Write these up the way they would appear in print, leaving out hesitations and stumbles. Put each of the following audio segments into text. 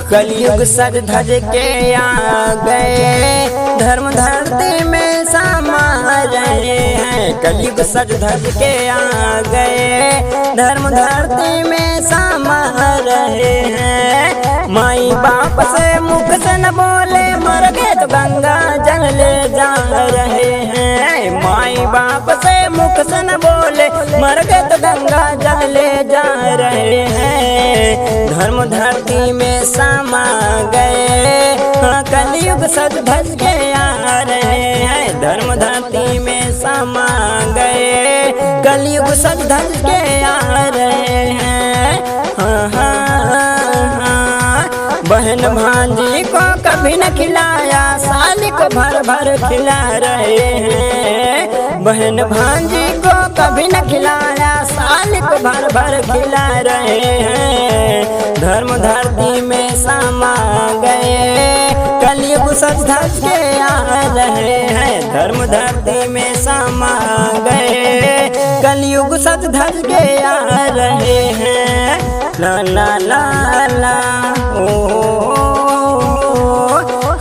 कलयुग सज धज के आ गए, धर्म धरती में समा रहे हैं। कलयुग सज धज के आ गए, धर्म धरती में समा रहे हैं। माई बाप से मुख से न बोले, मर गए तो गंगा जल ले जा रहे हैं। माई बाप से मुख से न बोले, मर गए तो गंगा जल ले जा रहे हैं। धर्म धरती में समा गए, कलयुग सज धज के आ रहे हैं। धर्म धरती में समा गए, कलयुग सज धज के आ रहे हैं। बहन भांजी को कभी न खिलाया, साली को भर भर खिला रहे हैं। बहन भांजी को कभी न खिलाया, साली को भर भर खिला रहे हैं। धर्म धरती में समा गए, कलयुग सज धज के आ रहे हैं। धर्म धरती में समा गए, कलयुग सज धज के आ रहे हैं। ला ला ला ला ओ,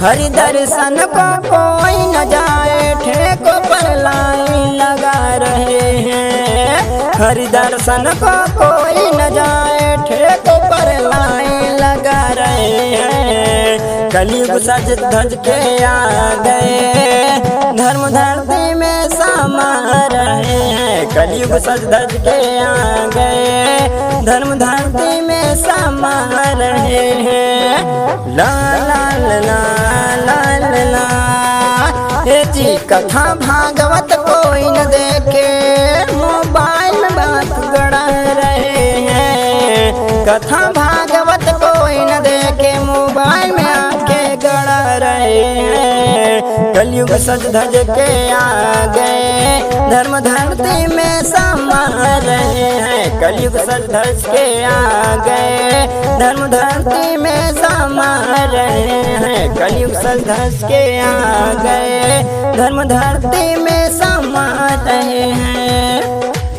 हरि दर्शन को कोई न जाए, ठेकों पर लाइन लगा रहे हैं। हरि दर्शन को कोई न जाए, ठेकों पर लाइन लगा रहे हैं। कलयुग सज धज के आ गए, धर्म धरती में समा रहे हैं। कलयुग सज धज के आ गए, धर्म धरती में समा रहे हैं। ला ला ला ला ला ला, ये जी कथा भागवत कोई न देखे, मोबाइल में बात गढ़ा रहे हैं। कथा भागवत कोई न देखे, मोबाइल में आके गढ़ा रहे हैं। कलयुग सज धज के आ गए, धर्म धरती में समा रहे हैं। कलयुग सज धज के आ गए, धर्म धरती में समा रहे हैं। कलयुग सज धज के आ गए, धर्म धरती में समा रहे हैं।